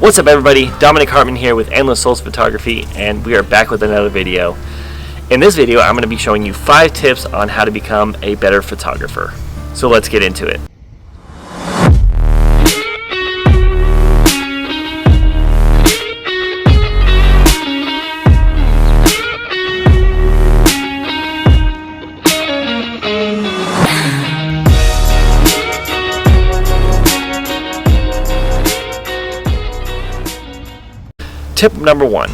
What's up everybody, Dominic Hartman here with Endless Souls Photography, and we are back with another video. In this video I'm going to be showing you 5 tips on how to become a better photographer. So let's get into it. Tip number 1,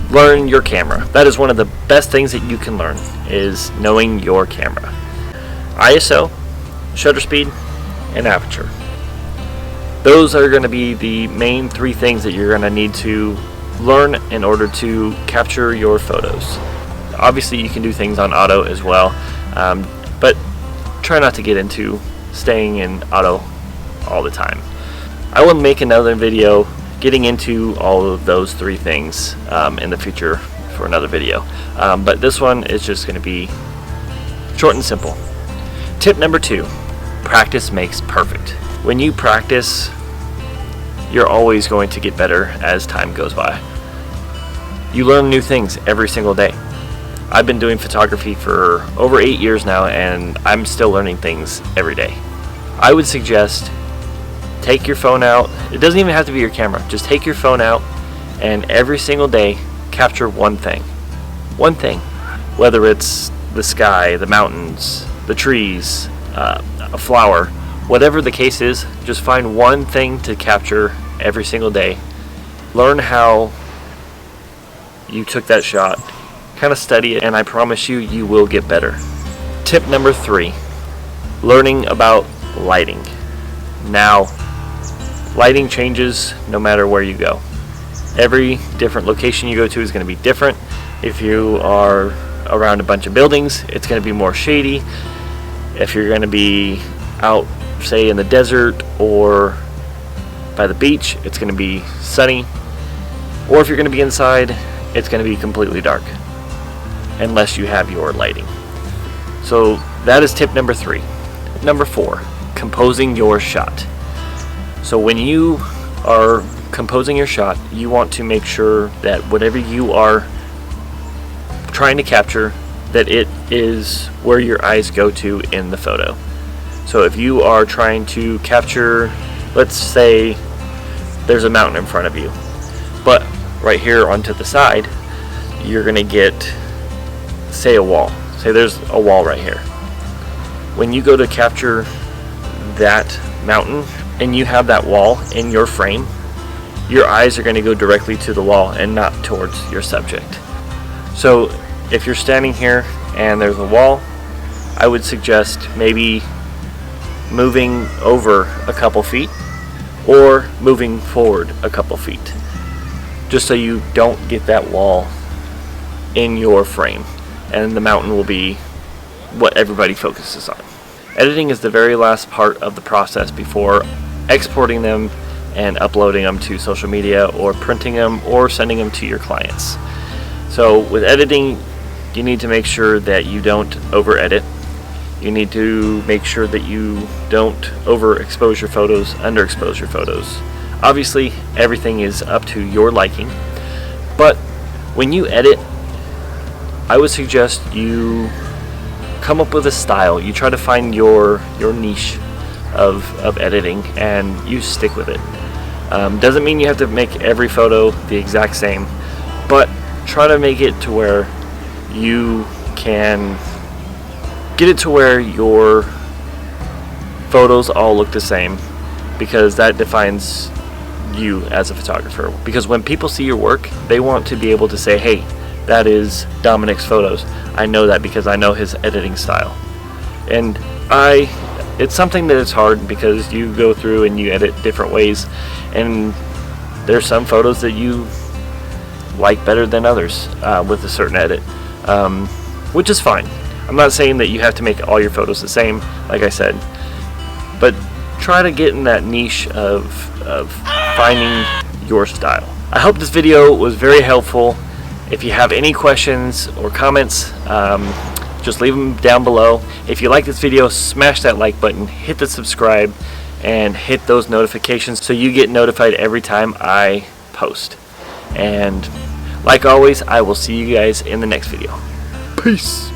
learn your camera. That is one of the best things that you can learn, is knowing your camera. ISO, shutter speed, and aperture. Those are going to be the main 3 things that you're going to need to learn in order to capture your photos. Obviously you can do things on auto as well, but try not to get into staying in auto all the time. I will make another video getting into all of those 3 things in the future for another video, but this one is just going to be short and simple. Tip number 2, practice makes perfect. When you practice, you're always going to get better as time goes by. You learn new things every single day. I've been doing photography for over 8 years now, and I'm still learning things every day. I would suggest take your phone out. It doesn't even have to be your camera. Just take your phone out and every single day capture one thing. One thing. Whether it's the sky, the mountains, the trees, a flower, whatever the case is, just find one thing to capture every single day. Learn how you took that shot. Kind of study it, and I promise you, you will get better. Tip number 3, learning about lighting. Now, lighting changes no matter where you go. Every different location you go to is going to be different. If you are around a bunch of buildings, it's going to be more shady. If you're going to be out, say, in the desert or by the beach, it's going to be sunny. Or if you're going to be inside, it's going to be completely dark, unless you have your lighting. So that is tip number 3. Number 4, composing your shot. So when you are composing your shot, you want to make sure that whatever you are trying to capture, that it is where your eyes go to in the photo. So if you are trying to capture, let's say there's a mountain in front of you, but right here onto the side you're going to get, say, a wall. Say there's a wall right here. When you go to capture that mountain and you have that wall in your frame, your eyes are going to go directly to the wall and not towards your subject. So if you're standing here and there's a wall, I would suggest maybe moving over a couple feet or moving forward a couple feet, just so you don't get that wall in your frame, and the mountain will be what everybody focuses on. Editing is the very last part of the process before exporting them and uploading them to social media or printing them or sending them to your clients. So with editing, you need to make sure that you don't over edit. You need to make sure that you don't overexpose your photos, underexpose your photos. Obviously everything is up to your liking, but when you edit, I would suggest you come up with a style. You try to find your niche of editing, and you stick with it. Doesn't mean you have to make every photo the exact same, but try to make it to where you can get it to where your photos all look the same, because that defines you as a photographer. Because when people see your work, they want to be able to say, hey, that is Dominic's photos. I know that because I know his editing style. And it's something that is hard, because you go through and you edit different ways, and there's some photos that you like better than others with a certain edit, which is fine. I'm not saying that you have to make all your photos the same, like I said, but try to get in that niche of finding your style. I hope this video was very helpful. If you have any questions or comments, just leave them down below. If you like this video, smash that like button, hit the subscribe, and hit those notifications so you get notified every time I post. And like always, I will see you guys in the next video. Peace.